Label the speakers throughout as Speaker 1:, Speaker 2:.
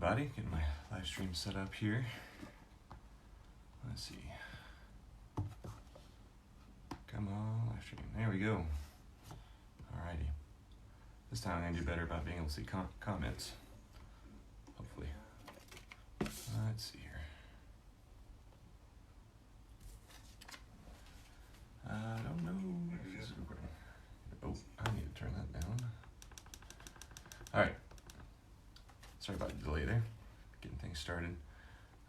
Speaker 1: everybody. Getting my live stream set up here. Let's see. Come on, live stream. There we go. Alrighty. This time I'm going to do better about being able to see comments. Hopefully. Let's see here. I don't know if this is recording. Oh, I need to turn that down. Alright. Sorry about the delay there. Getting things started.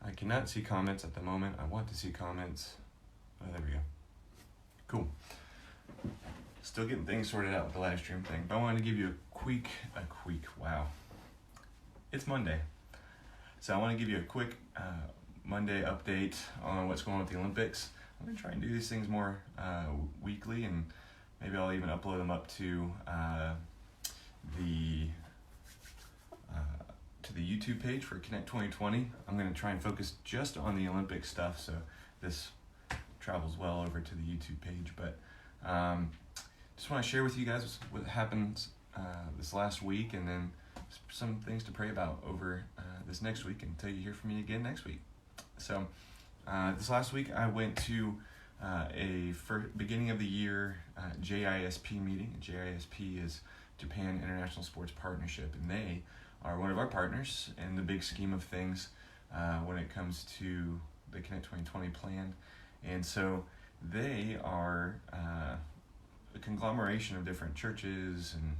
Speaker 1: I cannot see comments at the moment. I want to see comments. Oh, there we go. Cool. Still getting things sorted out with the live stream thing. But I wanted to give you wow. It's Monday. So I want to give you a quick Monday update on what's going on with the Olympics. I'm going to try and do these things more weekly, and maybe I'll even upload them up to the YouTube page for Connect 2020. I'm going to try and focus just on the Olympic stuff, so this travels well over to the YouTube page. But just want to share with you guys what happened this last week, and then some things to pray about over this next week until you hear from me again next week. So this last week I went to a beginning of the year JISP meeting. JISP is Japan International Sports Partnership, and they are one of our partners in the big scheme of things when it comes to the Connect 2020 plan. And so they are a conglomeration of different churches and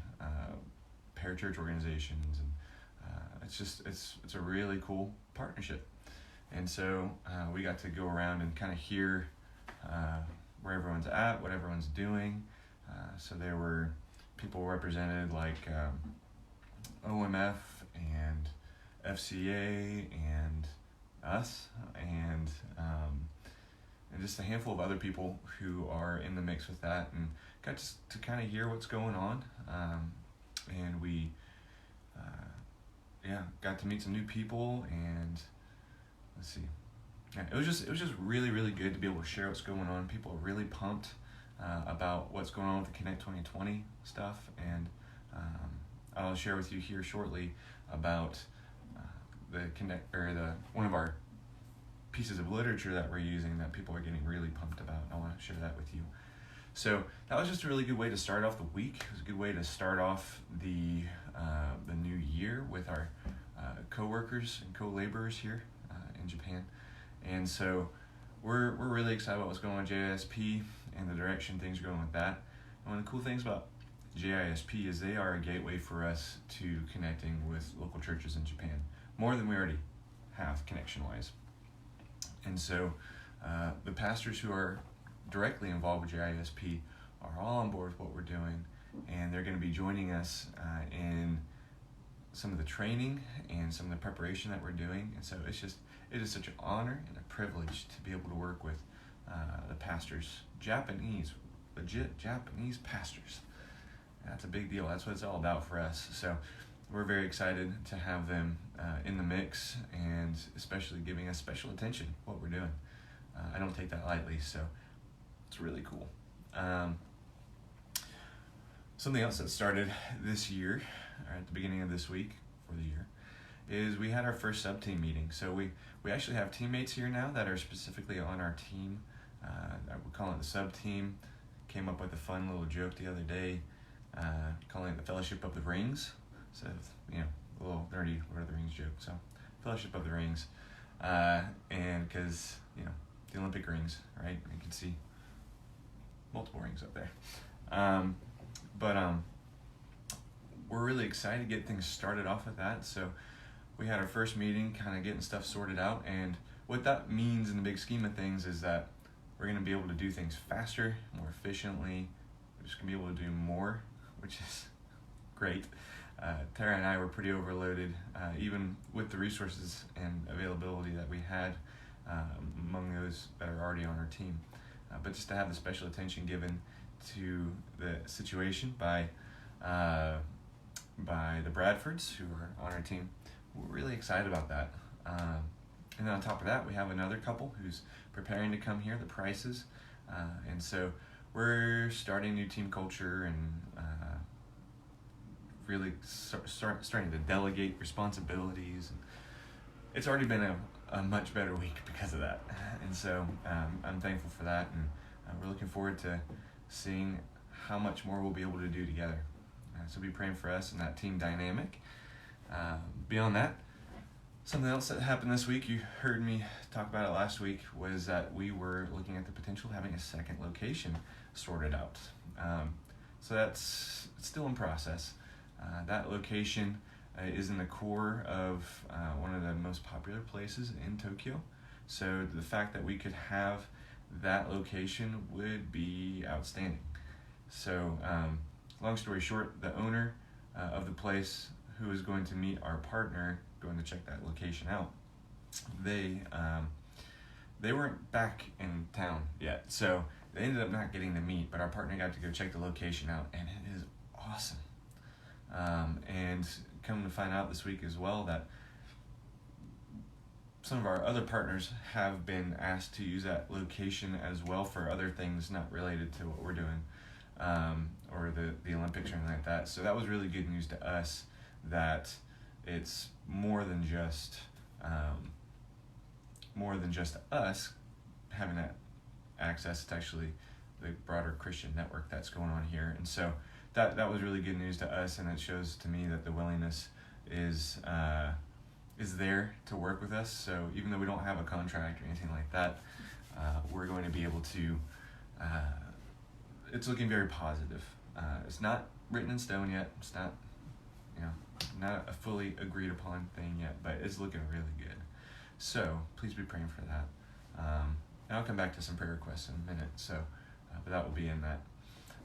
Speaker 1: parachurch organizations, and it's a really cool partnership. And so we got to go around and kind of hear where everyone's at, what everyone's doing. So there were people represented like OMF and FCA and us and just a handful of other people who are in the mix with that, and got to kind of hear what's going on. And we got to meet some new people, and let's see. Yeah, it was just really, really good to be able to share what's going on. People are really pumped about what's going on with the Connect 2020 stuff, and I'll share with you here shortly about one of our pieces of literature that we're using that people are getting really pumped about. I want to share that with you. So that was just a really good way to start off the week. It was a good way to start off the new year with our co-workers and co-laborers here in Japan. And so we're really excited about what's going on with JISP and the direction things are going with that. And one of the cool things about JISP is they are a gateway for us to connecting with local churches in Japan, more than we already have connection-wise. And so the pastors who are directly involved with JISP are all on board with what we're doing, and they're going to be joining us in some of the training and some of the preparation that we're doing. And so it is such an honor and a privilege to be able to work with the pastors, legit Japanese pastors. That's a big deal. That's what it's all about for us. So we're very excited to have them in the mix, and especially giving us special attention what we're doing. I don't take that lightly, so it's really cool. Something else that started this year, or at the beginning of this week for the year, is we had our first sub-team meeting. So we actually have teammates here now that are specifically on our team. We're calling it the sub-team. Came up with a fun little joke the other day, calling it the Fellowship of the Rings. So, a little nerdy Lord of the Rings joke. So, Fellowship of the Rings. And because, the Olympic rings, right? You can see multiple rings up there. But we're really excited to get things started off with that. So we had our first meeting, kind of getting stuff sorted out. And what that means in the big scheme of things is that we're going to be able to do things faster, more efficiently. We're just going to be able to do more, which is great. Tara and I were pretty overloaded, even with the resources and availability that we had among those that are already on our team. But just to have the special attention given to the situation by the Bradfords, who are on our team, we're really excited about that. And then on top of that, we have another couple who's preparing to come here, the Prices. And so we're starting new team culture and really starting to delegate responsibilities. And it's already been a much better week because of that. And so I'm thankful for that, and we're looking forward to seeing how much more we'll be able to do together. So be praying for us and that team dynamic. Beyond that, something else that happened this week, you heard me talk about it last week, was that we were looking at the potential of having a second location sorted out. So that's still in process. That location is in the core of one of the most popular places in Tokyo. So the fact that we could have that location would be outstanding. So long story short, the owner of the place, who is going to meet our partner going to check that location out, they weren't back in town yet, so they ended up not getting to meet, but our partner got to go check the location out, and it is awesome. And come to find out this week as well that some of our other partners have been asked to use that location as well for other things not related to what we're doing, or the Olympics or anything like that. So that was really good news to us, that it's more than just us having that access. It's actually the broader Christian network that's going on here, and so that was really good news to us, and it shows to me that the willingness is there to work with us. So even though we don't have a contract or anything like that, we're going to be able to. It's looking very positive. It's not written in stone yet. It's not, not a fully agreed upon thing yet, but it's looking really good. So please be praying for that. And I'll come back to some prayer requests in a minute. So, but that will be in that.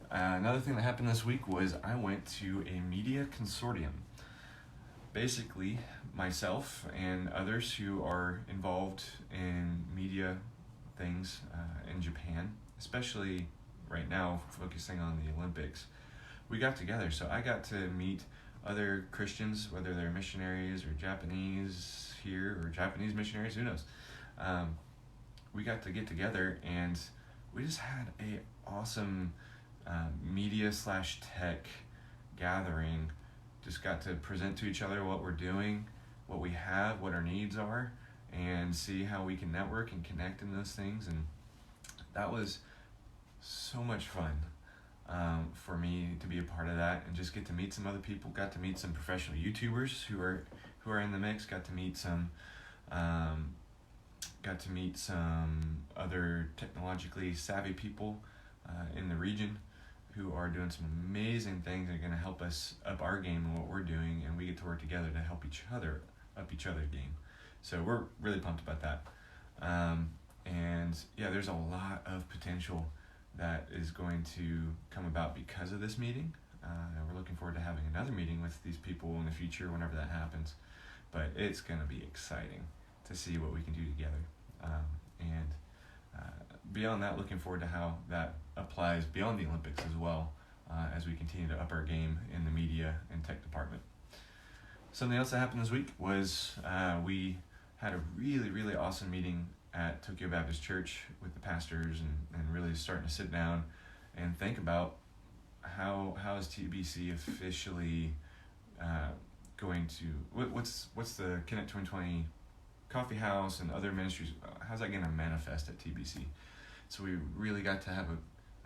Speaker 1: Another thing that happened this week was I went to a media consortium. Basically, myself and others who are involved in media things in Japan, especially right now focusing on the Olympics, we got together. So I got to meet other Christians, whether they're missionaries or Japanese here or Japanese missionaries, who knows. We got to get together, and we just had a awesome media/tech gathering. Just got to present to each other what we're doing, what we have, what our needs are, and see how we can network and connect in those things. And that was so much fun for me to be a part of that, and just get to meet some other people. Got to meet some professional YouTubers who are in the mix. Got to meet some other technologically savvy people in the region who are doing some amazing things that are going to help us up our game and what we're doing, and we get to work together to help each other up each other's game. So we're really pumped about that. And yeah, there's a lot of potential that is going to come about because of this meeting. We're looking forward to having another meeting with these people in the future whenever that happens. But it's going to be exciting to see what we can do together. And beyond that, looking forward to how that applies beyond the Olympics as well, as we continue to up our game in the media and tech department. Something else that happened this week was we had a really, really awesome meeting at Tokyo Baptist Church with the pastors, and really starting to sit down and think about how is TBC officially going to, what's the Connect 2020 coffee house and other ministries, how's that going to manifest at TBC? So we really got to have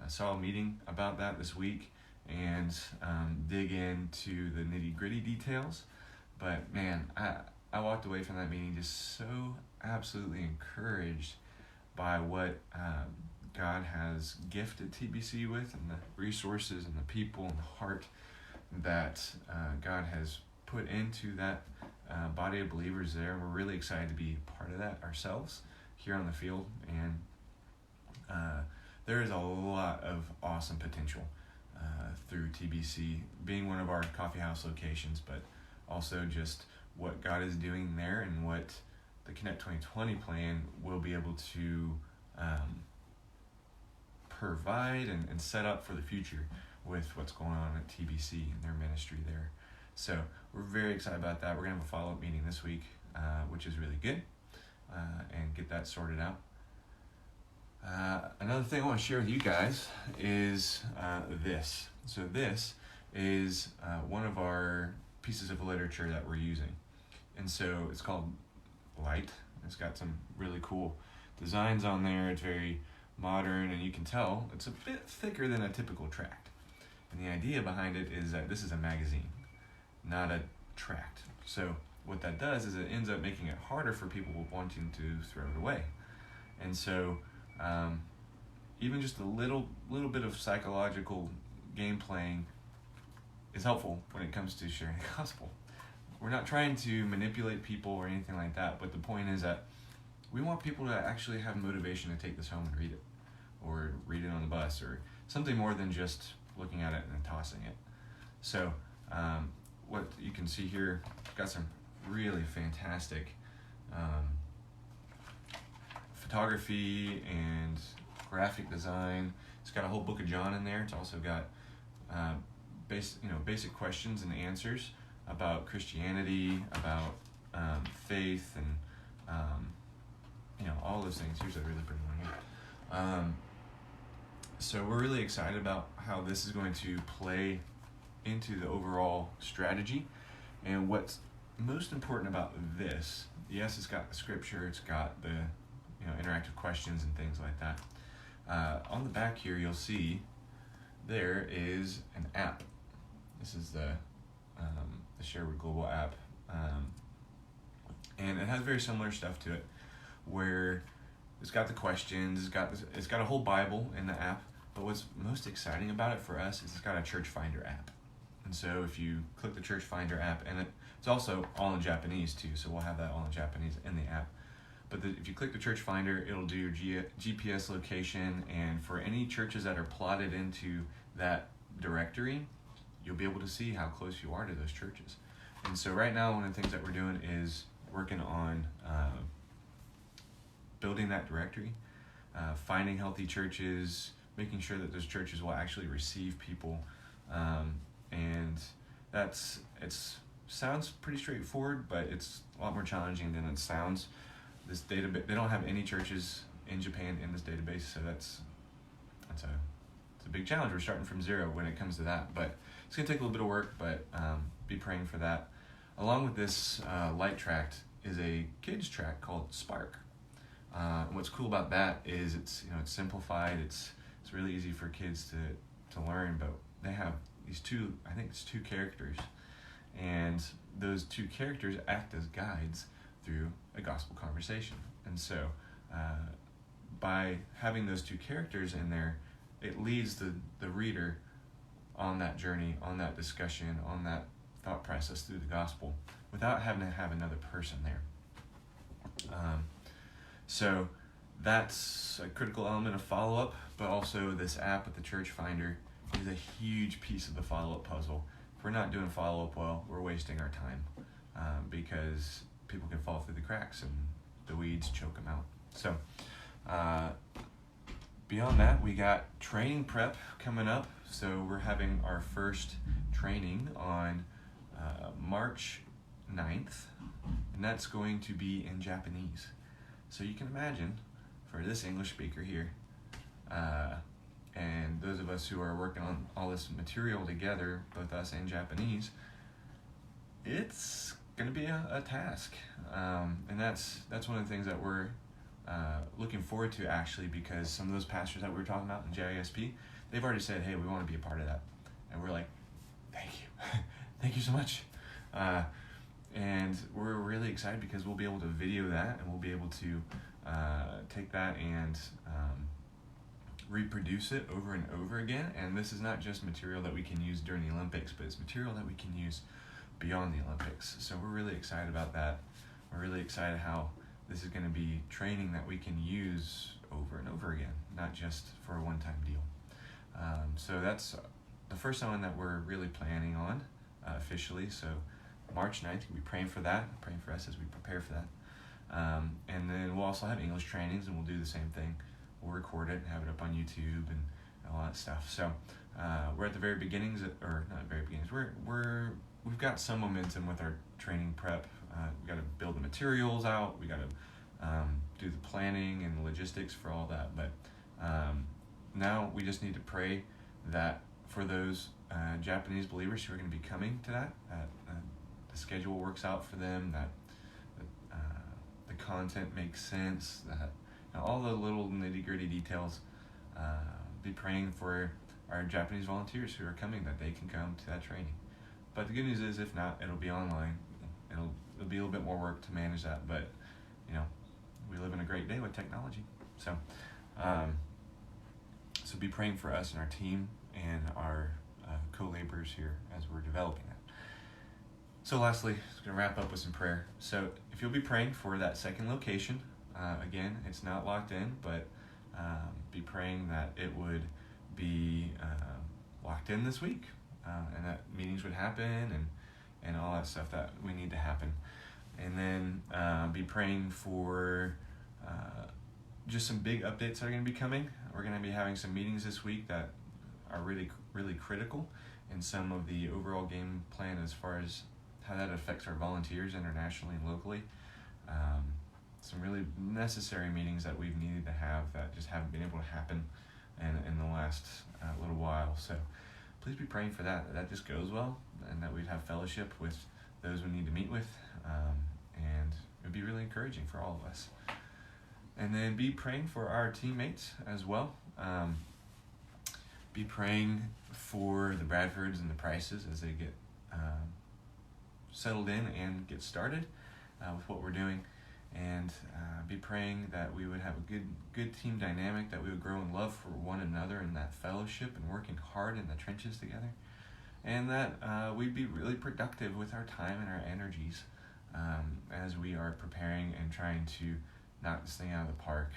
Speaker 1: a solid meeting about that this week, and dig into the nitty-gritty details. But man, I walked away from that meeting just so absolutely encouraged by what God has gifted TBC with, and the resources and the people and the heart that God has put into that body of believers there. And we're really excited to be part of that ourselves here on the field. And there is a lot of awesome potential through TBC being one of our coffee house locations, but also just what God is doing there, and what the Connect 2020 plan will be able to provide and set up for the future with what's going on at TBC and their ministry there. So we're very excited about that. We're going to have a follow-up meeting this week, which is really good, and get that sorted out. Another thing I want to share with you guys is this. So this is one of our pieces of literature that we're using. And so it's called Light. It's got some really cool designs on there. It's very modern, and you can tell it's a bit thicker than a typical tract. And the idea behind it is that this is a magazine, not a tract. So what that does is it ends up making it harder for people wanting to throw it away. And so even just a little bit of psychological game playing is helpful when it comes to sharing the gospel. We're not trying to manipulate people or anything like that, but the point is that we want people to actually have motivation to take this home and read it, or read it on the bus, or something more than just looking at it and tossing it. So what you can see here, got some really fantastic photography and graphic design. It's got a whole book of John in there. It's also got basic questions and answers about Christianity, about faith, and all those things. Here's a really pretty one here. So we're really excited about how this is going to play into the overall strategy. And what's most important about this, yes, it's got the scripture, it's got the interactive questions and things like that. On the back here, you'll see there is an app. This is the Sherwood Global app, and it has very similar stuff to it, where it's got the questions, it's got a whole Bible in the app. But what's most exciting about it for us is it's got a Church Finder app. And so if you click the Church Finder app, and it's also all in Japanese too, so we'll have that all in Japanese in the app. But if you click the Church Finder, it'll do your GPS location, and for any churches that are plotted into that directory, you'll be able to see how close you are to those churches. And so right now, one of the things that we're doing is working on building that directory, finding healthy churches, making sure that those churches will actually receive people, and it sounds pretty straightforward, but it's a lot more challenging than it sounds. This database, they don't have any churches in Japan in this database, so it's a big challenge. We're starting from zero when it comes to that, but it's gonna take a little bit of work. But be praying for that. Along with this light tract is a kids tract called Spark. And what's cool about that is it's simplified. It's really easy for kids to learn, but they have these two characters, and those two characters act as guides through a gospel conversation. And so by having those two characters in there, it leads the reader on that journey, on that discussion, on that thought process through the gospel without having to have another person there. So that's a critical element of follow-up, but also this app with the Church Finder is a huge piece of the follow-up puzzle. If we're not doing follow-up well, we're wasting our time, because people can fall through the cracks and the weeds choke them out. So beyond that, we got training prep coming up. So we're having our first training on March 9th, and that's going to be in Japanese. So you can imagine, for this English speaker here, and those of us who are working on all this material together, both us and Japanese, it's going to be a task. And that's one of the things that we're looking forward to, actually, because some of those pastors that we were talking about in JISP, they've already said, hey, we want to be a part of that. And we're like, thank you. Thank you so much. And we're really excited because we'll be able to video that, and we'll be able to take that and reproduce it over and over again. And this is not just material that we can use during the Olympics, but it's material that we can use beyond the Olympics. So we're really excited about that. We're really excited how this is going to be training that we can use over and over again, not just for a one-time deal. So that's the first one that we're really planning on officially. So March 9th, we'll be praying for that, praying for us as we prepare for that. And then we'll also have English trainings, and we'll do the same thing. We'll record it and have it up on YouTube and all that stuff. So we're at the very beginnings, or not very beginnings. We've got some momentum with our training prep. We got to build the materials out. We got to do the planning and the logistics for all that. But now we just need to pray that for those Japanese believers who are going to be coming to that the schedule works out for them, that the content makes sense, that all the little nitty-gritty details. Be praying for our Japanese volunteers who are coming, that they can come to that training. But the good news is, if not, it'll be online. It'll be a little bit more work to manage that, but we live in a great day with technology. So so be praying for us and our team and our co-laborers here as we're developing that. So lastly, I'm going to wrap up with some prayer. So if you'll be praying for that second location, again, it's not locked in, but be praying that it would be locked in this week, and that meetings would happen and all that stuff that we need to happen. And then be praying for just some big updates that are going to be coming. We're going to be having some meetings this week that are really, really critical in some of the overall game plan as far as how that affects our volunteers internationally and locally. Some really necessary meetings that we've needed to have that just haven't been able to happen in the last little while. So please be praying for that just goes well, and that we'd have fellowship with those we need to meet with, and it would be really encouraging for all of us. And then be praying for our teammates as well. Be praying for the Bradfords and the Prices as they get settled in and get started with what we're doing. And be praying that we would have a good team dynamic, that we would grow in love for one another in that fellowship and working hard in the trenches together, and that we'd be really productive with our time and our energies as we are preparing and trying to knock this thing out of the park.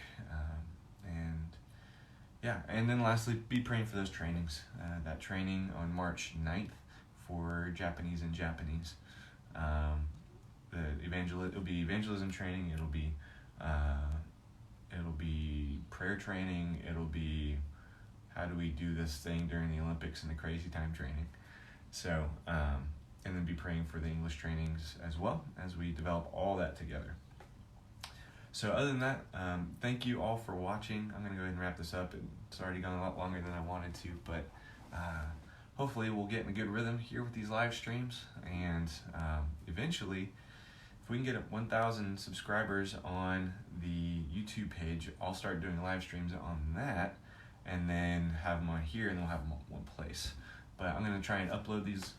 Speaker 1: And then lastly, be praying for those trainings. That training on March 9th for Japanese and Japanese. It'll be evangelism training. It'll be prayer training. It'll be how do we do this thing during the Olympics and the crazy time training. So, and then be praying for the English trainings as well as we develop all that together. So other than that, thank you all for watching. I'm going to go ahead and wrap this up. It's already gone a lot longer than I wanted to, but hopefully we'll get in a good rhythm here with these live streams, and eventually, if we can get 1,000 subscribers on the YouTube page, I'll start doing live streams on that, and then have them on here, and we'll have them on one place. But I'm going to try and upload these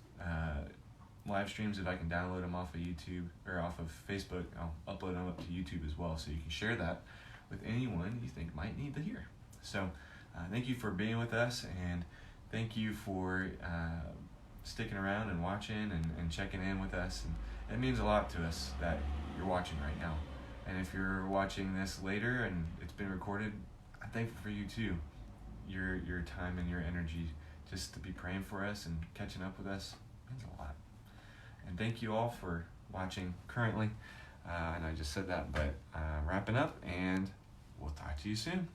Speaker 1: live streams. If I can download them off of YouTube or off of Facebook, I'll upload them up to YouTube as well, so you can share that with anyone you think might need to hear. So thank you for being with us, and thank you for sticking around and watching and checking in with us. And it means a lot to us that you're watching right now. And if you're watching this later and it's been recorded, I'm thankful for you too. Your time and your energy just to be praying for us and catching up with us means a lot. And thank you all for watching currently. And I just said that, but wrapping up, and we'll talk to you soon.